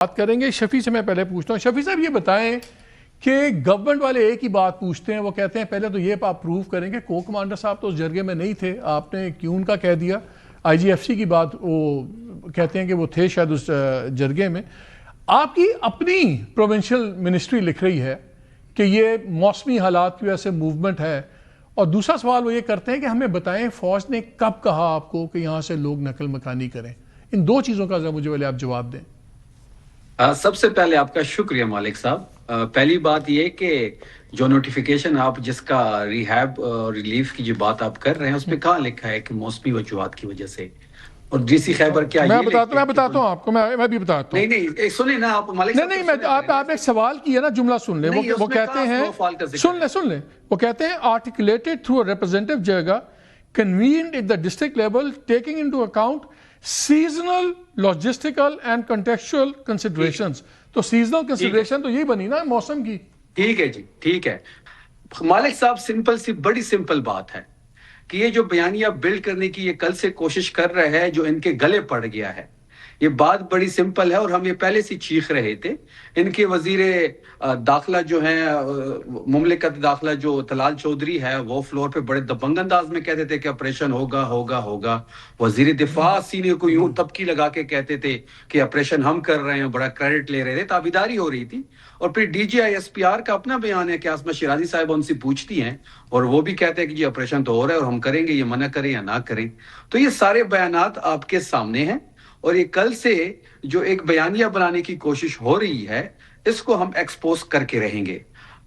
بات کریں گے. شفیع سے میں پہلے پوچھتا ہوں. شفیع صاحب یہ بتائیں کہ گورنمنٹ والے ایک ہی بات پوچھتے ہیں, وہ کہتے ہیں پہلے تو یہ آپ پروف کریں کہ کو کمانڈر صاحب تو اس جرگے میں نہیں تھے, آپ نے کیوں ان کا کہہ دیا. آئی جی ایف سی کی بات وہ کہتے ہیں کہ وہ تھے شاید اس جرگے میں. آپ کی اپنی پروونشل منسٹری لکھ رہی ہے کہ یہ موسمی حالات کی وجہ سے موومنٹ ہے, اور دوسرا سوال وہ یہ کرتے ہیں کہ ہمیں بتائیں فوج نے کب کہا آپ کو کہ یہاں سے لوگ نقل مکانی کریں. ان دو چیزوں کا ذرا مجھے پہلے آپ جواب دیں. سب سے پہلے آپ کا شکریہ مالک صاحب. پہلی بات یہ کہ جو نوٹیفیکیشن آپ جس کا ریہیب ریلیف کی جو بات آپ کر رہے ہیں اس میں کہاں لکھا ہے کہ موسمی وجوہات کی وجہ سے, اور ڈی سی خیبر کیا میں بتاتا ہوں آپ کو, میں بھی بتاتا ہوں. نہیں سنیں نا آپ مالک صاحب. نہیں آپ نے ایک سوال کیا نا, جملہ سن لیں. وہ کہتے ہیں سن لیں وہ کہتے ہیں articulated through a representative جگہ convened at the district level taking into account seasonal, logistical and contextual considerations. تو seasonal consideration تو یہی بنی نا موسم کی. ٹھیک ہے جی, ٹھیک ہے مالک صاحب. سمپل سی بڑی سمپل بات ہے کہ یہ جو بیانیہ بلڈ کرنے کی یہ کل سے کوشش کر رہے ہیں جو ان کے گلے پڑ گیا ہے, یہ بات بڑی سمپل ہے اور ہم یہ پہلے سے چیخ رہے تھے. ان کے وزیر داخلہ جو ہیں مملکت داخلہ جو طلال چودھری ہے وہ فلور پہ بڑے دبنگ انداز میں کہتے تھے کہ آپریشن ہوگا. وزیر دفاع سینے کو یوں تبکی لگا کے کہتے تھے کہ آپریشن ہم کر رہے ہیں, بڑا کریڈٹ لے رہے تھے, تابیداری ہو رہی تھی. اور پھر D G I S P R کا اپنا بیان ہے کہ عاصمہ شیرازی صاحب ان سے پوچھتی ہیں اور وہ بھی کہتے ہیں کہ جی آپریشن تو ہو رہا ہے اور ہم کریں گے, یہ منع کریں یا نہ کریں. تو یہ سارے بیانات آپ کے سامنے ہیں, اور یہ کل سے جو ایک بیانیہ بنانے کی کوشش ہو رہی ہے اس کو ہم ایکسپوز کر کے رہیں گے.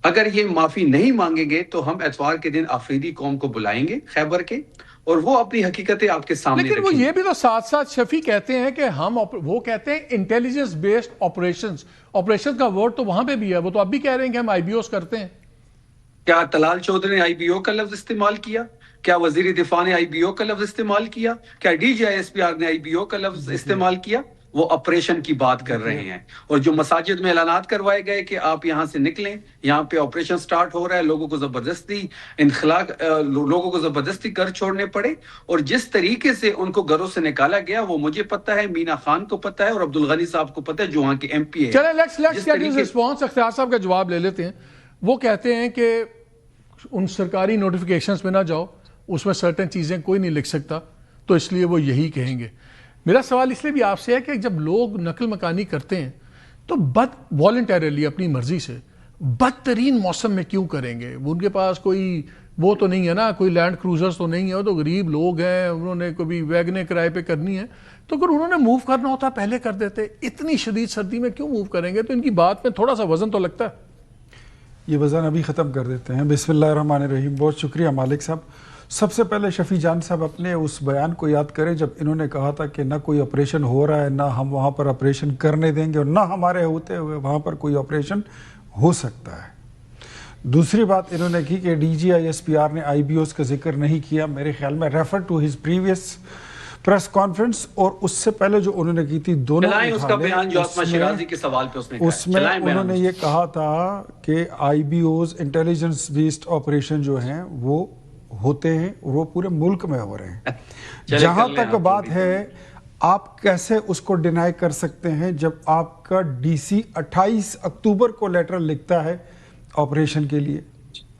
اگر یہ معافی نہیں مانگیں گے تو ہم اتوار کے دن آفریدی قوم کو بلائیں گے خیبر کے, اور وہ اپنی حقیقتیں آپ کے سامنے لیکن وہ یہ بھی تو ساتھ ساتھ شفیع کہتے ہیں کہ ہم وہ کہتے ہیں انٹیلیجنس بیسڈ آپریشن کا ورڈ تو وہاں پہ بھی ہے, وہ تو اب بھی کہہ رہے ہیں کہ ہم آئی بی اوز کرتے ہیں. کیا طلال چودھری نے آئی بی او کا لفظ استعمال کیا؟ کیا وزیر دفاع نے آئی بی او کا لفظ استعمال کیا؟ کیا D G I S P R نے آئی بی او کا لفظ استعمال کیا؟ وہ آپریشن کی بات کر رہے ہیں. اور جو مساجد میں اعلانات کروائے گئے کہ آپ یہاں سے نکلیں, یہاں پہ آپریشن سٹارٹ ہو رہا ہے, لوگوں کو زبردستی کر چھوڑنے پڑے, اور جس طریقے سے ان کو گھروں سے نکالا گیا وہ مجھے پتا ہے, مینا خان کو پتا ہے, اور عبدالغنی صاحب کو پتا ہے جو وہاں کے ایم پی ہے. چلیں لیٹس گیٹ ہز رسپانس. اختیار صاحب کا جواب لے لیتے ہیں. وہ کہتے ہیں کہ ان سرکاری نوٹیفیکیشنز میں نہ جاؤ, اس میں سرٹن چیزیں کوئی نہیں لکھ سکتا, تو اس لیے وہ یہی کہیں گے. میرا سوال اس لیے بھی آپ سے ہے کہ جب لوگ نقل مکانی کرتے ہیں تو والنٹیرلی اپنی مرضی سے بدترین موسم میں کیوں کریں گے؟ ان کے پاس کوئی وہ تو نہیں ہے نا, کوئی لینڈ کروزرز تو نہیں ہے, وہ تو غریب لوگ ہیں, انہوں نے کبھی ویگنیں کرائے پہ کرنی ہے, تو اگر انہوں نے موو کرنا ہوتا پہلے کر دیتے. اتنی شدید سردی میں کیوں موو کریں گے؟ تو ان کی بات میں تھوڑا سا وزن تو لگتا ہے. یہ وزن ابھی ختم کر دیتے ہیں. بسم اللہ الرحمن الرحیم. بہت شکریہ مالک صاحب. سب سے پہلے شفیع جان صاحب اپنے اس بیان کو یاد کریں جب انہوں نے کہا تھا کہ نہ کوئی آپریشن ہو رہا ہے, نہ ہم وہاں پر آپریشن کرنے دیں گے, اور نہ ہمارے ہوتے ہوئے وہاں پر کوئی آپریشن ہو سکتا ہے. دوسری بات انہوں نے کی کہ D G I S P R نے آئی بی اوز کا ذکر نہیں کیا. میرے خیال میں refer to his previous press conference, اور اس سے پہلے جو انہوں نے کی تھی دونوں اس کا بیان جو عاصمہ شیرازی کے سوال پہ اس میں انہوں نے یہ کہا تھا کہ I B Os intelligence based operation جو ہیں وہ ہوتے ہیں, وہ پورے ملک میں ہو رہے ہیں. جہاں تک بات ہے آپ کیسے اس کو ڈینائی کر سکتے ہیں جب آپ کا ڈی سی 28 اکتوبر کو لیٹر لکھتا ہے آپریشن کے لیے؟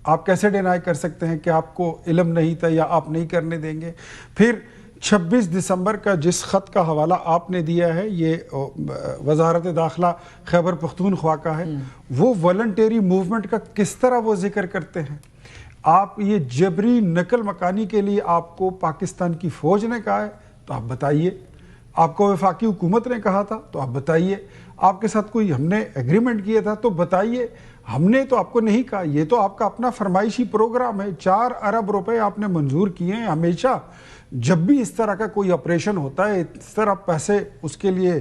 آپ کیسے ڈینائی کر سکتے ہیں کہ آپ کو علم نہیں تھا یا آپ نہیں کرنے دیں گے؟ پھر 26 دسمبر کا جس خط کا حوالہ آپ نے دیا ہے, یہ وزارت داخلہ خیبر پختونخوا کا ہے, وہ والنٹیری موومنٹ کا کس طرح وہ ذکر کرتے ہیں؟ آپ یہ جبری نقل مکانی کے لیے آپ کو پاکستان کی فوج نے کہا ہے تو آپ بتائیے, آپ کو وفاقی حکومت نے کہا تھا تو آپ بتائیے, آپ کے ساتھ کوئی ہم نے ایگریمنٹ کیا تھا تو بتائیے. ہم نے تو آپ کو نہیں کہا, یہ تو آپ کا اپنا فرمائشی پروگرام ہے. 4 ارب روپے آپ نے منظور کیے ہیں. ہمیشہ جب بھی اس طرح کا کوئی آپریشن ہوتا ہے اس طرح پیسے اس کے لیے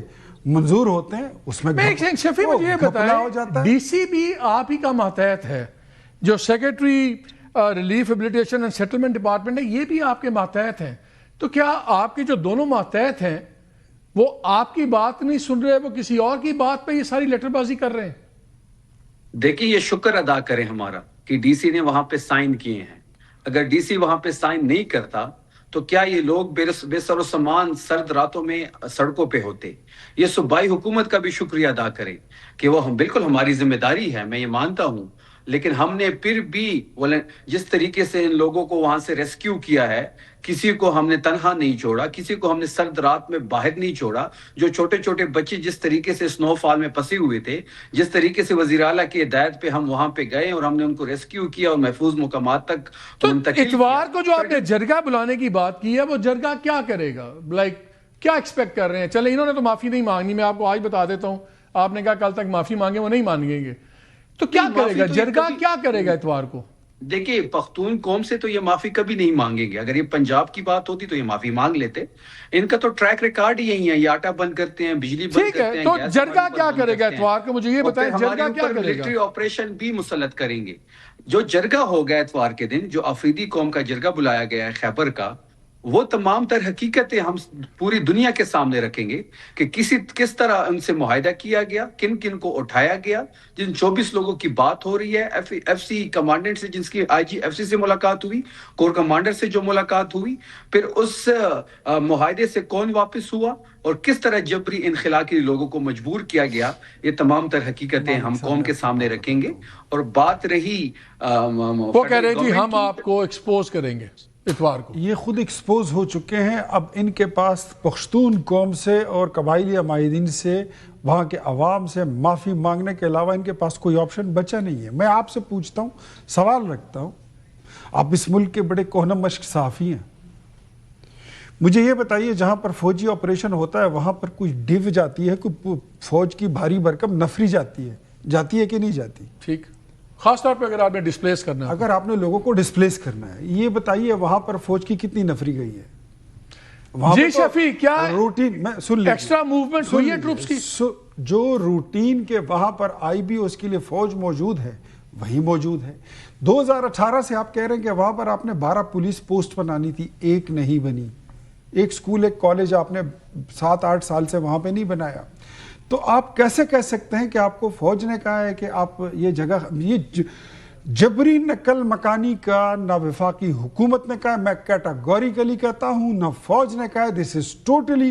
منظور ہوتے ہیں, اس میں شفیع مجھے یہ بتائیں, ڈی سی بھی آپ ہی کا ماتحت ہے, جو secretary relief rehabilitation and settlement department ہے یہ بھی آپ کے ماتحت ہیں, تو کیا آپ کے جو دونوں ماتحت ہیں وہ آپ کی بات نہیں سن رہے, وہ کسی اور کی بات پہ یہ ساری لیٹر بازی کر رہے ہیں؟ دیکھیں یہ شکر ادا کریں ہمارا کہ ڈی سی نے وہاں پہ سائن کیے ہیں. اگر ڈی سی وہاں پہ سائن نہیں کرتا تو کیا یہ لوگ بے سر و سامان سرد راتوں میں سڑکوں پہ ہوتے؟ یہ صوبائی حکومت کا بھی شکریہ ادا کریں کہ وہ بالکل ہماری ذمہ داری ہے، میں یہ مانتا ہوں، لیکن ہم نے پھر بھی جس طریقے سے ان لوگوں کو وہاں سے ریسکیو کیا ہے، کسی کو ہم نے تنہا نہیں چھوڑا، کسی کو ہم نے سرد رات میں باہر نہیں چھوڑا. جو چھوٹے چھوٹے بچے جس طریقے سے سنو فال میں پھنسے ہوئے تھے، جس طریقے سے وزیر اعلیٰ کی ہدایت پہ ہم وہاں پہ گئے اور ہم نے ان کو ریسکیو کیا اور محفوظ مقامات تک منتقل کیا. اتوار کو جو آپ نے جرگہ بلانے کی بات کی ہے، وہ جرگہ کیا کرے گا؟ کیا ایکسپیکٹ کر رہے ہیں؟ چلے انہوں نے تو معافی نہیں مانگنی، میں آپ کو آج بتا دیتا ہوں. آپ نے کہا کل تک معافی مانگے، وہ نہیں مانگیں گے، تو کیا کرے گا جرگہ؟ کیا کرے گا اتوار کو؟ دیکھیے، پختون قوم سے تو یہ معافی کبھی نہیں مانگیں گے. اگر یہ پنجاب کی بات ہوتی تو یہ معافی مانگ لیتے. ان کا تو ٹریک ریکارڈ یہی ہے، یہ آٹا بند کرتے ہیں، بجلی بند کرتے ہیں. تو جرگہ کیا کرے گا اتوار کو؟ مجھے یہ بتائیں جرگہ کیا کرے گا؟ ملٹری آپریشن بھی مسلط کریں گے. جو جرگہ ہوگا اتوار کے دن، جو افریدی قوم کا جرگہ بلایا گیا ہے خیبر کا، وہ تمام تر حقیقتیں ہم پوری دنیا کے سامنے رکھیں گے کہ کس طرح ان سے معاہدہ کیا گیا، کن کن کو اٹھایا گیا. جن 24 لوگوں کی بات ہو رہی ہے، ایف سی کمانڈنٹ سے جن کی آئی جی ایف سی سے ملاقات ہوئی، کور کمانڈر سے جو ملاقات ہوئی، پھر اس معاہدے سے کون واپس ہوا اور کس طرح جبری انخلا کے لوگوں کو مجبور کیا گیا، یہ تمام تر حقیقتیں ہم قوم کے سامنے رکھیں گے. اور بات رہی وہ کہہ رہے جی ہم آپ کو ایکسپوز کریں گے اتوار کو. یہ خود ایکسپوز ہو چکے ہیں. اب ان کے پاس پختون قوم سے اور قبائلی عمائدین سے، وہاں کے عوام سے معافی مانگنے کے علاوہ ان کے پاس کوئی آپشن بچا نہیں ہے. میں آپ سے پوچھتا ہوں، سوال رکھتا ہوں، آپ اس ملک کے بڑے کوہنم مشق صحافی ہیں، مجھے یہ بتائیے جہاں پر فوجی آپریشن ہوتا ہے وہاں پر کوئی ڈیو جاتی ہے، کوئی فوج کی بھاری بھرکم نفری جاتی ہے کہ نہیں جاتی؟ ٹھیک، خاص طور پہ اگر آپ نے ڈسپلیس کرنا ہے، اگر آپ نے لوگوں کو ڈسپلیس کرنا ہے، یہ بتائیے وہاں پر فوج کی کتنی نفری گئی ہے؟ جی شفیع، کیا روٹین میں سن لیجیے، ایکسٹرا موومنٹ ہوئی ہے ٹروپس کی؟ جو روٹین کے وہاں پر آئی بی اس کے لیے فوج موجود ہے وہی موجود ہے. 2018 سے آپ کہہ رہے ہیں کہ وہاں پر آپ نے 12 پولیس پوسٹ بنانی تھی، ایک نہیں بنی. ایک سکول، ایک کالج آپ نے 7-8 سال سے وہاں پہ نہیں بنایا. تو آپ کیسے کہہ سکتے ہیں کہ آپ کو فوج نے کہا ہے کہ آپ یہ جگہ، یہ جبری نقل مکانی کا نہ وفاقی حکومت نے کہا، میں کیٹاگوریکلی کہتا ہوں، نہ فوج نے کہا. دس از ٹوٹلی،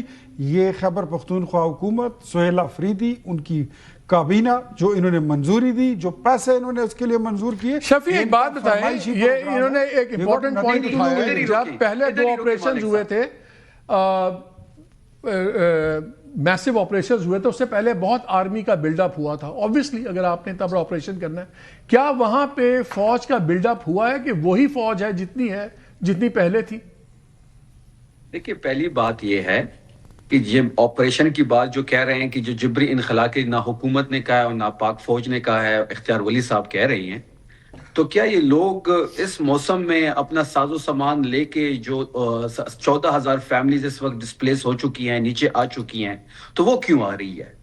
یہ خیبر پختونخوا حکومت، سہیل افریدی، ان کی کابینہ جو انہوں نے منظوری دی، جو پیسے انہوں نے اس کے لیے منظور کیے. شفیع ایک بات بتائیں، یہ انہوں نے ایک امپورٹنٹ پوائنٹ اٹھایا ہے. جب پہلے 2 آپریشنز ہوئے تھے، میسیو آپریشنز ہوئے تھے، اس سے پہلے بہت آرمی کا بلڈ اپ ہوا تھا. اوبویسلی اگر آپ نے اتنا بڑا آپریشن کرنا ہے، کیا وہاں پہ فوج کا بلڈ اپ ہوا ہے کہ وہی فوج ہے جتنی پہلے تھی؟ دیکھیے، پہلی بات یہ ہے کہ یہ آپریشن کی بات جو کہہ رہے ہیں کہ جو جبری انخلا کی نہ حکومت نے کہا ہے اور نہ پاک فوج نے کہا ہے، اختیار ولی صاحب کہہ رہی ہیں، تو کیا یہ لوگ اس موسم میں اپنا ساز و سامان لے کے، جو 14,000 فیملیز اس وقت ڈسپلیس ہو چکی ہیں، نیچے آ چکی ہیں، تو وہ کیوں آ رہی ہے؟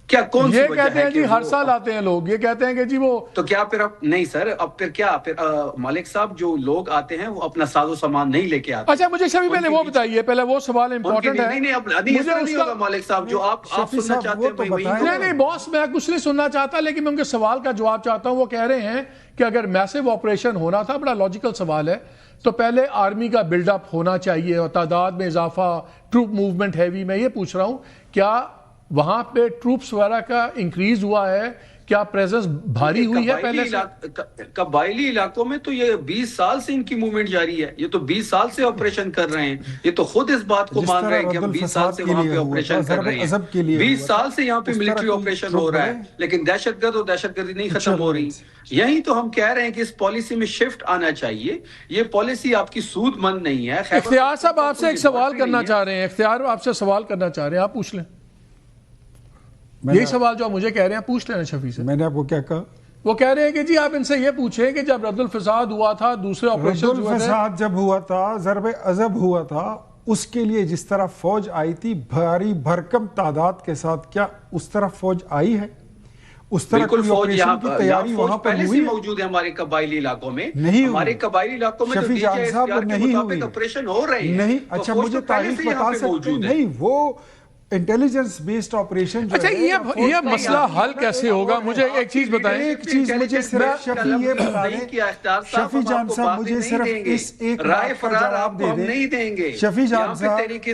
کیا کون سی یہ وجہ کہتے ہے ہیں جی ہر سال آتے ہیں لوگ، یہ کہتے ہیں کہ جی وہ، تو کیا پھر اب نہیں سر، اب پھر کیا مالک صاحب جو لوگ آتے ہیں وہ اپنا ساز و سامان نہیں لے کے آتے؟ اچھا مجھے شفیع پہلے وہ بتائیے، پہلے وہ سوال امپورٹنٹ ہے. نہیں، مالک صاحب جو آپ سننا چاہتے ہیں، نہیں باس، میں کچھ نہیں سننا چاہتا، لیکن میں ان کے سوال کا جواب چاہتا ہوں. وہ کہہ رہے ہیں کہ اگر میسیو آپریشن ہونا تھا، بڑا لاجیکل سوال ہے، تو پہلے آرمی کا بلڈ اپ ہونا چاہیے اور تعداد میں اضافہ، ٹروپ موومنٹ ہیوی. میں یہ پوچھ رہا ہوں کیا وہاں پہ ٹروپس وغیرہ کا انکریز ہوا ہے؟ کیا پریزنس بھاری ہوئی ہے پہلے سے؟ قبائلی علاقوں میں تو یہ 20 سال سے ان کی موومنٹ جاری ہے. یہ تو 20 سال سے آپریشن کر رہے ہیں. یہ تو خود اس بات کو مان رہے ہیں کہ ہم 20 سال سے وہاں پہ آپریشن کر رہے ہیں. 20 سال سے یہاں پہ ملٹری آپریشن ہو رہا ہے، لیکن دہشت گرد اور دہشت گردی نہیں ختم ہو رہی. یہی تو ہم کہہ رہے ہیں کہ اس پالیسی میں شفٹ آنا چاہیے. یہ پالیسی آپ کی سود مند نہیں ہے. اختیار صاحب آپ سے ایک سوال کرنا چاہ رہے ہیں، اختیار آپ سے سوال کرنا چاہ رہے ہیں، آپ پوچھ لیں. یہی سوال جو آپ مجھے کہہ رہے ہیں پوچھ لینا شفیع سے. میں نے آپ کو کیا کہا؟ وہ کہہ رہے ہیں کہ جی آپ ان سے یہ پوچھیں کہ جب رد الفساد ہوا تھا، دوسرے آپریشن رد الفساد جب ہوا تھا، ضرب عضب ہوا تھا، اس کے لیے جس طرح فوج آئی تھی بھاری بھرکم تعداد کے ساتھ، کیا اس طرح فوج آئی ہے؟ اس طرح کوئی آپریشن کی تیاری وہاں پر ہوئی ہے؟ موجود ہے ہمارے قبائلی علاقوں میں. نہیں، ہمارے قبائلی علاقوں میں شفیع جان صاحب نہیں ہوئی. آپریشن ہو رہے ہیں. نہیں، اچھا مجھے تاریخ بتا سکتے ہیں؟ نہیں، وہ انٹیلیجنس بیسڈ آپریشن. اچھا یہ مسئلہ حل کیسے ہوگا؟ مجھے ایک چیز بتائیں. ایک چیز مجھے صرف شفیع یہ بتا دیں, شفیع جان صاحب مجھے صرف اس ایک بات کا جواب دے دیں. شفیع جان صاحب ایک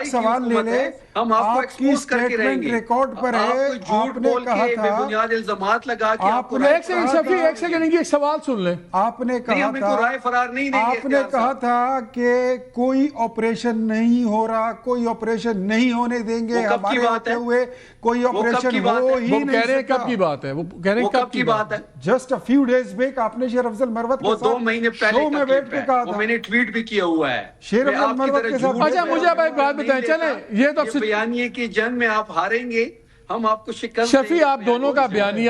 سوال لے لیں. آپ کی سٹیٹمنٹ ریکارڈ پر ہے, آپ نے کہا تھا, بنیاد الزامات لگا کے آپ کو ایک سیکنڈ شفیع, ایک سیکنڈ, ایک سوال سن لیں. آپ نے کہا تھا کہ کوئی آپریشن نہیں ہو رہا, کوئی آپریشن نہیں ہونے دیں گے, ہمارے ہوتے ہوئے کوئی آپریشن ہو ہی نہیں. وہ کہہ رہے ہیں کب کی بات ہے, وہ کہہ رہے ہیں کب کی بات ہے؟ Just a few days back آپ نے شیر افضل مروت کے ساتھ 2 مہینے پہلے میں بیٹھ کے کہا تھا, میں نے ٹویٹ بھی کیا ہوا ہے. شیر افضل مروت کے ساتھ. اچھا مجھے اب ایک بات بتائیں, چلیں یہ تو بیانیے کی جنگ میں آپ ہاریں گے, ہم آپ کو شکست. شفیع آپ دونوں کا بیانیہ